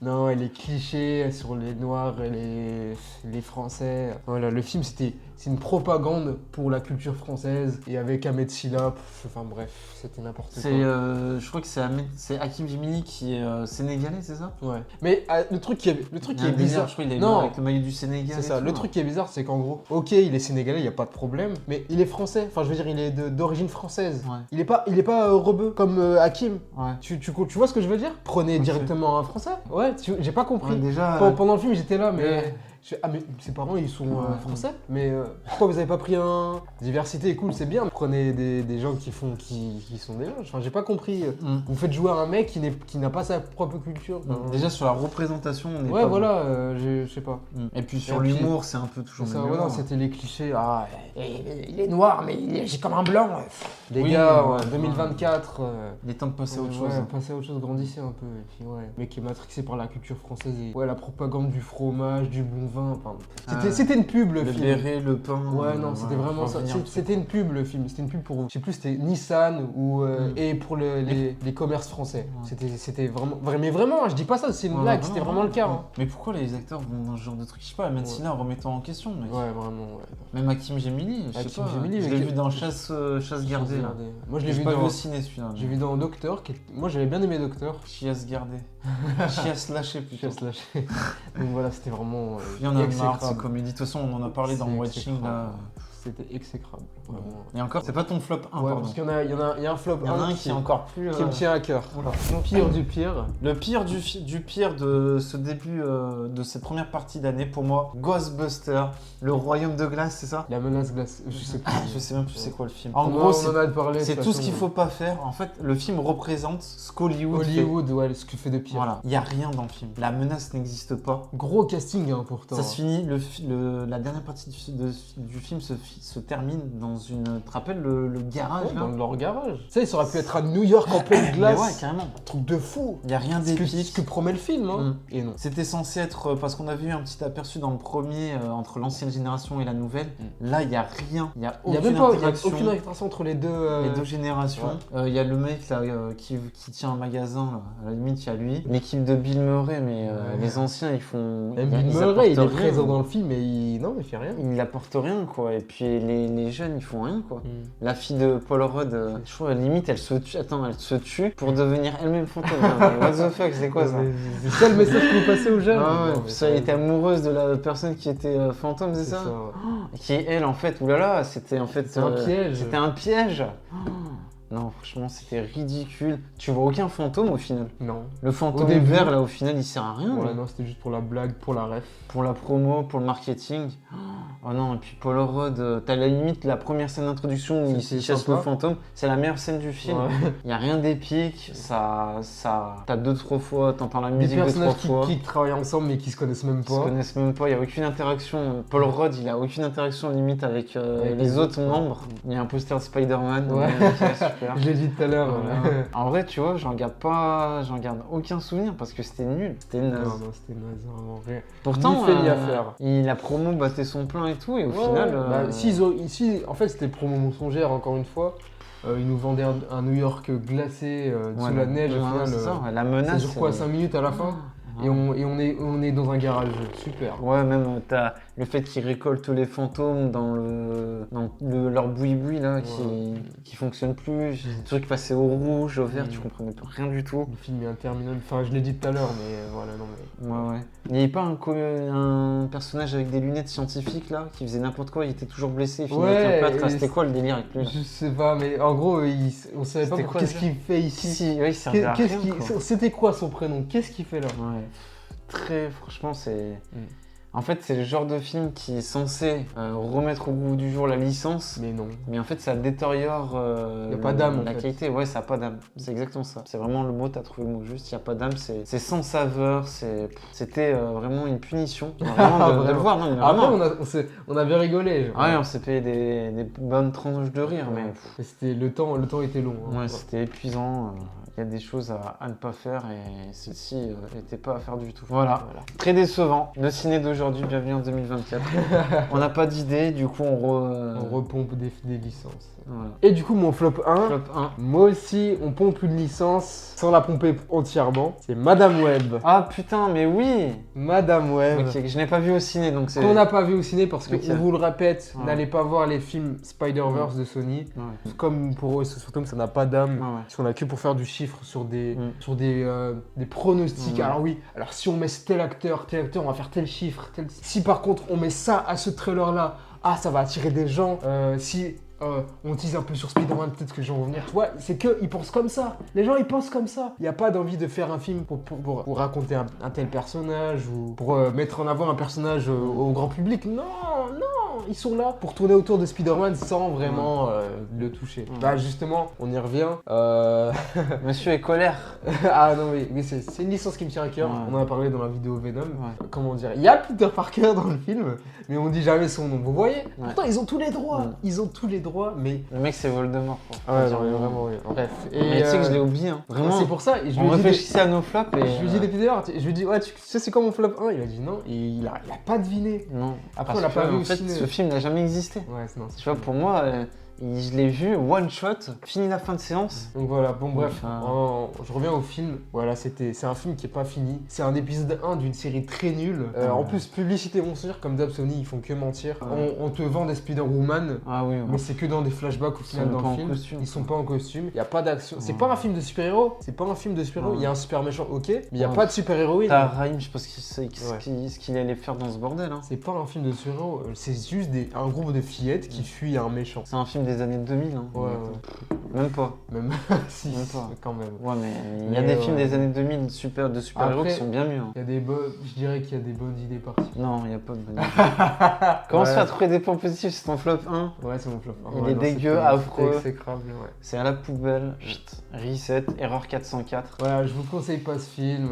Non, et les clichés sur les Noirs et les Français. Voilà, le film, c'est une propagande pour la culture française. Et avec Ahmed Silla, enfin bref, c'était n'importe quoi. Je crois que c'est Hakim Gemili qui est sénégalais, c'est ça? Ouais. Mais le truc qui est bizarre, je crois qu'il est non, avec le maillot du Sénégal. c'est ça. Le truc qui est bizarre, c'est qu'en gros, ok, il est sénégalais, il y a pas de problème, mais il est français. Enfin, je veux dire, il est d'origine française. Ouais. Il est pas rebeu comme Hakim. Ouais. Tu vois ce que je veux dire? Prenez directement un français. Ouais, j'ai pas compris. Ouais, déjà. Pendant le film, j'étais là, mais. Ouais. Mais ses parents ils sont français, mais pourquoi vous avez pas pris un. Diversité est cool, c'est bien. Prenez des gens qui sont des lâches. Enfin, j'ai pas compris. Vous faites jouer un mec qui n'a pas sa propre culture. Déjà sur la représentation, on est ouais, pas voilà, je sais pas. Et puis sur l'humour, c'est un peu toujours Ça, le même ouais, non, humour. c'était les clichés. Ah, il est noir, mais il est comme un blanc. Les Oui, gars, ouais, 2024. Il est temps de passer à autre chose. Ouais, passer à autre chose, grandissez un peu. Et puis, ouais. Le mec qui est matrixé par la culture française. Et, ouais, la propagande du fromage, du bon vin. Enfin, c'était une pub le film. béret, le pain. Ouais, non, c'était vraiment ça. C'était une pub le film. C'était une pub pour, je sais plus, c'était Nissan ou et pour les commerces français. C'était vraiment, mais vraiment, je dis pas ça, c'est une blague, c'était vraiment le cas. Hein. Mais pourquoi les acteurs vont dans ce genre de truc? Je sais pas, Mancina en remettant en question, mec. Ouais, vraiment, ouais. Même Hakim Gemili, je sais pas. Je l'ai vu dans Chasse gardée. Là. Moi, je l'ai vu pas dans vu au ciné celui-là. J'ai vu dans Docteur. Moi, j'avais bien aimé Docteur. Chiasse gardée. Chiasse lâchée plutôt. Chiasse lâchée. Donc voilà, c'était vraiment. Il y en a marre de ces comédies. De toute façon, on en a parlé dans Watching là. C'était exécrable. Vraiment. Et encore, c'est pas ton flop 1, ouais, parce qu'il y a un flop 1. Il y en a un qui est encore plus. Qui me tient à cœur. Le pire du pire. Le pire du pire de ce début, de cette première partie d'année, pour moi, Ghostbusters, le royaume de glace, c'est ça? La menace glace. Je sais même plus c'est quoi le film. En gros, c'est tout ce qu'il faut pas faire. En fait, le film représente ce qu'Hollywood fait. Ouais, ce que fait de pire. Voilà, il y a rien dans le film. La menace n'existe pas. Gros casting, hein, pourtant. Ça se finit, la dernière partie du film se termine dans une... Tu te rappelles le garage là? Dans leur garage. Ça, ça aurait pu être à New York en pleine glace. Ouais, carrément. Un truc de fou. Il n'y a rien d'épique. Ce que promet le film, hein. Et non. C'était censé être... Parce qu'on avait eu un petit aperçu dans le premier, entre l'ancienne génération et la nouvelle. Là, il n'y a rien. Il n'y a aucune interaction entre les deux générations. Il y a le mec là, qui tient un magasin. Là. À la limite, il y a lui. L'équipe de Bill Murray, mais les anciens, ils font... Même Bill Murray, il est présent dans le film, mais il fait rien. Il n'apporte rien, quoi. Et puis les jeunes, ils font rien, quoi. La fille de Paul Rudd, je trouve à la limite, elle se tue pour devenir elle-même fantôme. What the fuck, c'est quoi ça? C'est ça le message que vous passez aux jeunes? Ça, elle était amoureuse de la personne qui était fantôme, c'est ça? Qui est elle, en fait, oulala, c'était en fait... un piège. C'était un piège. Non, franchement, c'était ridicule. Tu vois aucun fantôme au final? Non. Le fantôme vert, là, au final, il sert à rien. Ouais, non, c'était juste pour la blague, pour la ref. Pour la promo, pour le marketing. Oh non, et puis Paul Rudd, t'as la limite, la première scène d'introduction où il chasse le fantôme, c'est la meilleure scène du film. Il n'y a rien d'épique, t'as 2-3 fois, t'entends la musique 2-3 fois. Des personnages qui travaillent ensemble mais qui se connaissent même pas. Il n'y a aucune interaction. Paul Rudd, il a aucune interaction limite avec les autres membres. Il y a un poster de Spider-Man. Ouais. Super. Je l'ai dit tout à l'heure. En vrai, tu vois, j'en garde aucun souvenir parce que c'était nul. C'était naze. Non, c'était naze, vraiment rien. Pourtant, la promo battait son plein et tout, et au final... en fait, c'était promo mensongère, encore une fois. Ils nous vendaient un New York glacé sous la neige, au final. C'est ça, la menace... Ça dure quoi, 5 minutes à la fin? Et on est dans un garage, super. Ouais, même t'as le fait qu'ils récoltent les fantômes dans leur boui-boui là, qui fonctionne plus. Des trucs passés au rouge, au vert, tu comprenais rien du tout. Le film est interminable, enfin je l'ai dit tout à l'heure, mais voilà, non mais... Ouais. Il n'y avait pas un personnage avec des lunettes scientifiques là, qui faisait n'importe quoi, il était toujours blessé, il finit avec un plâtre. C'était quoi le délire avec lui là? Je sais pas, mais en gros, on savait pas qu'est-ce qu'il fait ici. Il servait à rien, quoi. C'était quoi son prénom? Qu'est-ce qu'il fait là? Franchement, c'est... En fait, c'est le genre de film qui est censé remettre au goût du jour la licence. Mais non. Mais en fait, ça détériore la qualité. Ouais, ça n'a pas d'âme. C'est exactement ça. C'est vraiment le mot, t'as trouvé le mot juste. Il n'y a pas d'âme, c'est sans saveur. C'était vraiment une punition. Vraiment de le voir. Non, mais après, on avait rigolé. Ouais, on s'est payé des bonnes tranches de rire. Mais le temps était long. Hein. Ouais, c'était épuisant. Il y a des choses à ne pas faire et celle-ci n'était pas à faire du tout. Voilà. Très décevant. Le ciné d'aujourd'hui, bienvenue en 2024. On n'a pas d'idée, du coup on repompe des licences. Voilà. Et du coup mon flop 1, moi aussi on pompe une licence sans la pomper entièrement. C'est Madame Web. Ah putain, mais oui, Madame Web. Ok, que je n'ai pas vu au ciné donc c'est... Qu'on n'a pas vu au ciné parce qu'on vous le répète, n'allez pas voir les films Spider-Verse de Sony. Comme pour eux, surtout ça n'a pas d'âme. Parce qu'on a que pour faire du chiffre sur des pronostics. Alors si on met tel acteur, on va faire tel chiffre. Si par contre on met ça à ce trailer là, ça va attirer des gens. Si on tease un peu sur Spider-Man, peut-être que les gens vont venir. Tu vois, c'est qu'ils pensent comme ça. Les gens, ils pensent comme ça. Il n'y a pas d'envie de faire un film pour raconter un tel personnage ou pour mettre en avant un personnage au grand public. Non. ils sont là pour tourner autour de Spider-Man sans vraiment le toucher. Bah justement, on y revient. Monsieur est colère. Ah non mais c'est une licence qui me tient à cœur. Ouais. On en a parlé dans la vidéo Venom. Ouais. Comment dire, il y a Peter Parker dans le film, mais on dit jamais son nom. Vous voyez? Pourtant ils ont tous les droits. Ils ont tous les droits, mais Le mec, c'est Voldemort. ouais, non, mais vraiment, oui. Bref. Mais tu sais que je l'ai oublié, hein. Vraiment. C'est pour ça. Et je On lui ai dit réfléchissait à nos flops et. je lui dis depuis d'ailleurs, je lui dis ouais, tu sais c'est quoi mon flop 1? Il a dit non, et il a pas deviné. Non. Après, Parce on l'a pas que, vu en au fait, ciné. ce film n'a jamais existé. Ouais, non, c'est Tu vois, pour moi, je l'ai vu one shot, fini la fin de séance. donc voilà, bon bref, Enfin, je reviens au film. Voilà, c'est un film qui est pas fini. C'est un épisode 1 d'une série très nulle. En plus, publicité monstre, comme d'hab Sony, ils font que mentir. On te vend des Spider-Woman, Ah oui, mais c'est que dans des flashbacks au final dans le film. Costume. Ils sont pas en costume, il y a pas d'action. C'est pas un film de super-héros, c'est pas un film de super-héros. Il y a un super méchant, ok, mais il y a pas de super-héroïne. T'as Raïm, je sais pas ce qu'il allait faire dans ce bordel. Hein. C'est pas un film de super-héros, c'est juste un groupe de fillettes qui fuit un méchant. C'est un film des années 2000. Hein. Ouais. Même pas. Même si, Même pas. quand même. Ouais, mais il y a Mais, des films des années 2000 de super-héros Après, qui sont bien mieux. Hein. Il y a des je dirais qu'il y a des bonnes idées parties. Non, il n'y a pas de bonne idée. Comment se fait à trouver des points positifs sur ton flop 1? Ouais, c'est mon flop. Il est dégueu, affreux. C'est exécrable, ouais. C'est à la poubelle. Reset, erreur 404. Voilà, je vous conseille pas ce film,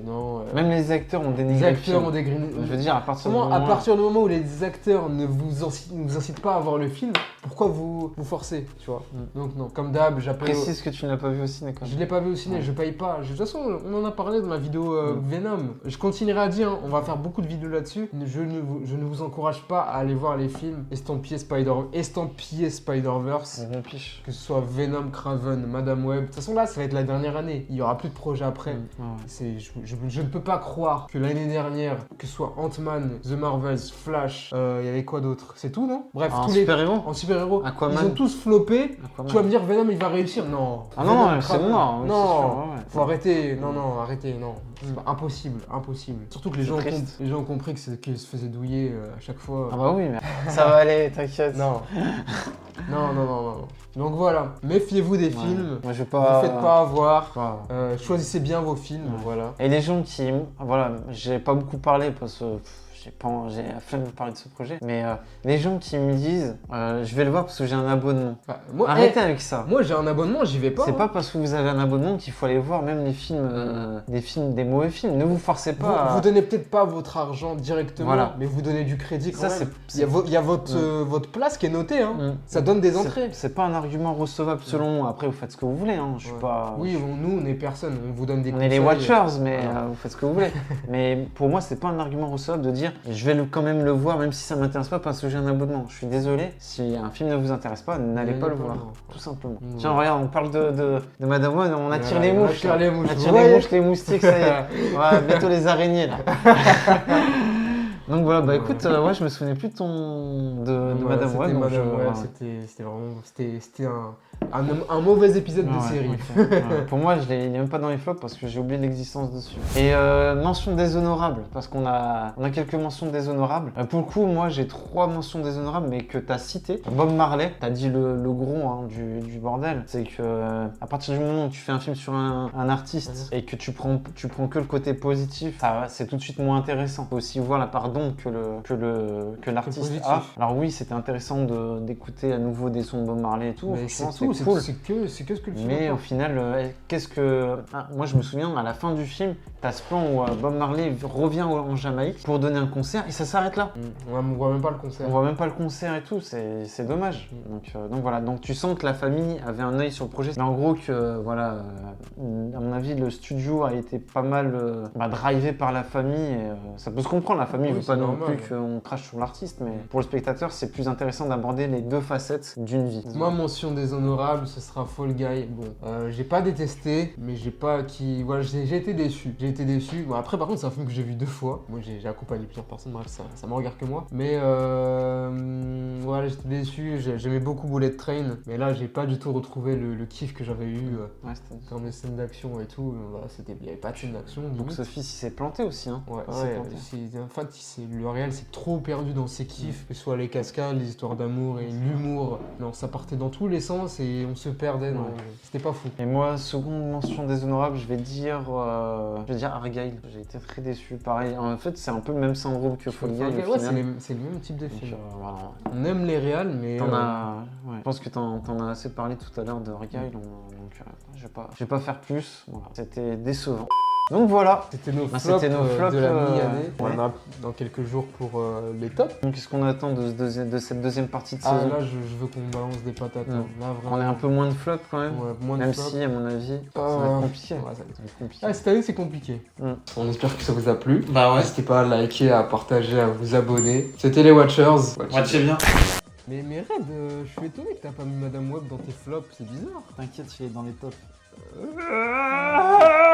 non. Même les acteurs ont les dénigré le acteurs film. ont dégriné. Je veux dire, à partir du À moment... partir du moment où les acteurs ne vous incitent pas à voir le film, pourquoi vous forcez, tu vois? Donc non, comme d'hab, j'appelle. Précise que tu ne l'as pas vu au ciné quand même. Je l'ai pas vu au ciné, je paye pas. De toute façon, on en a parlé dans la vidéo Venom. Je continuerai à dire, on va faire beaucoup de vidéos là-dessus. Je ne vous encourage pas à aller voir les films estampillés Spider-Verse. On piche. Que ce soit Venom, Kraven, Madame Web. De toute façon, là, ça va être la dernière année. Il y aura plus de projet après. Je ne peux pas croire que l'année dernière, que ce soit Ant-Man, The Marvels, Flash, il y avait quoi d'autre? C'est tout, non? Bref, En tous les super-héros en super-héros, Aquaman. ils ont tous floppé. Aquaman. Tu vas me dire Venom il va réussir? Non. Ah Venom, non, c'est Kraven. mort. oui, Non, c'est sûr, ouais. faut arrêter. Non, arrêtez, non. C'est pas impossible. Surtout que les C'est gens, triste. les gens ont compris qu'il se faisait douiller à chaque fois. Ah bah oui, mais ça va aller, t'inquiète. Non. non. Donc voilà, méfiez-vous des films. Moi je vais Ne pas... vous faites pas avoir. Pas- Choisissez bien vos films, voilà. Et les gens qui... Voilà, j'ai pas beaucoup parlé parce que j'ai la flemme de parler de ce projet. Mais les gens qui me disent je vais le voir parce que j'ai un abonnement. Bah, moi, Arrêtez avec ça. Moi j'ai un abonnement, j'y vais pas. C'est hein. pas parce que vous avez un abonnement qu'il faut aller voir même les films, des mauvais films. Ne vous forcez pas. Vous donnez peut-être pas votre argent directement, Voilà. mais vous donnez du crédit quand Ça, même. c'est- Il y a votre place qui est notée, hein. Ça donne des entrées. C'est pas un argument recevable selon moi. Après, vous faites ce que vous voulez. Hein. Je suis pas. Oui, nous on est personne, on vous donne des On conseils. est les Watchers, mais Voilà. vous faites ce que vous voulez. Mais pour moi, c'est pas un argument recevable de dire je vais quand même le voir, même si ça m'intéresse pas parce que j'ai un abonnement. Je suis désolé, si un film ne vous intéresse pas, n'allez pas le voir, tout simplement. Tiens, regarde, on parle de Madame Web, on attire les mouches. On attire les mouches. On attire Vous les voyez mouches, les moustiques, ça y est. Voilà, bientôt les araignées là. Donc voilà, bah écoute, je me souvenais plus de Ouais, Madame Web. c'était donc Madame Web, ouais. c'était vraiment c'était un mauvais épisode de Ouais, série. ok. Ouais. Pour moi, il est même pas dans les flops parce que j'ai oublié l'existence dessus. Et mention déshonorable, parce qu'on a quelques mentions déshonorables. Pour le coup, moi j'ai 3 mentions déshonorables, mais que tu as citées. Bob Marley, tu as dit le gros hein, du bordel. C'est que à partir du moment où tu fais un film sur un artiste et que tu prends que le côté positif, c'est tout de suite moins intéressant. Faut aussi voir la part d'ombre que l'artiste positif. a. Alors oui, c'était intéressant d'écouter à nouveau des sons de Bob Marley et tout. Mais Franchement, c'est tout, cool. c'est que ce que le film. Mais au apporte. final, moi je me souviens, à la fin du film, t'as ce plan où Bob Marley revient en Jamaïque pour donner un concert et ça s'arrête là. On voit même pas le concert. On voit même pas le concert et tout, c'est dommage. Donc voilà, donc tu sens que la famille avait un œil sur le projet. Mais en gros que voilà, à mon avis, le studio a été pas mal drivé par la famille. Et, ça peut se comprendre, la famille Oui, veut pas c'est non normal. plus qu'on crache sur l'artiste, mais pour le spectateur, c'est plus intéressant d'aborder les 2 facettes d'une vie. Moi, mention déshonorable, ce sera Fall Guy. Bon, j'ai pas détesté, mais j'ai été déçu. J'ai été déçu. Bon, après, par contre, c'est un film que j'ai vu 2 fois. Moi, j'ai accompagné plusieurs personnes, bref, ça me regarde que moi. Mais voilà, j'étais déçu. J'aimais beaucoup Bullet Train, mais là, j'ai pas du tout retrouvé le kiff que j'avais eu Ouais, c'était- dans les scènes d'action et tout. Voilà, il y avait pas de scène d'action. Donc limite. Sophie, il s'est planté aussi. Hein. Ouais, Il s'est planté. en fait, le réel c'est trop perdu dans ses kiffs, que ce soit les cascades, les histoires d'amour et l'humour. Non, ça partait dans tous les sens et on se perdait. Ouais. C'était pas fou. Et moi, seconde mention déshonorable, je vais dire Argyle. J'ai été très déçu. Pareil, en fait, c'est un peu le même syndrome que Fall Guy. Ouais, Au final. c'est le même type de Donc, film. voilà. On aime les réals, mais. Ouais. Je pense que t'en as assez parlé tout à l'heure de Argyle, donc je vais pas faire plus. Voilà. C'était décevant. Donc voilà. C'était nos flops de la mi-année. Ouais. On a dans quelques jours pour les tops. Donc qu'est-ce qu'on attend de cette deuxième partie de Ah saison? là, je veux qu'on balance des patates. Là, vraiment. On est un peu moins de flops quand même. Ouais, moins de Même flops. si, à mon avis, ça va être compliqué. Ouais, ça va être- Ça va être compliqué. Ah, cette année, c'est compliqué. Mm. On espère que ça vous a plu. Bah ouais. N'hésitez pas à liker, à partager, à vous abonner. C'était les Watchers. Watchez bien. Mais Red, je suis étonné que t'as pas mis Madame Web dans tes flops, c'est bizarre. T'inquiète, je vais dans les tops.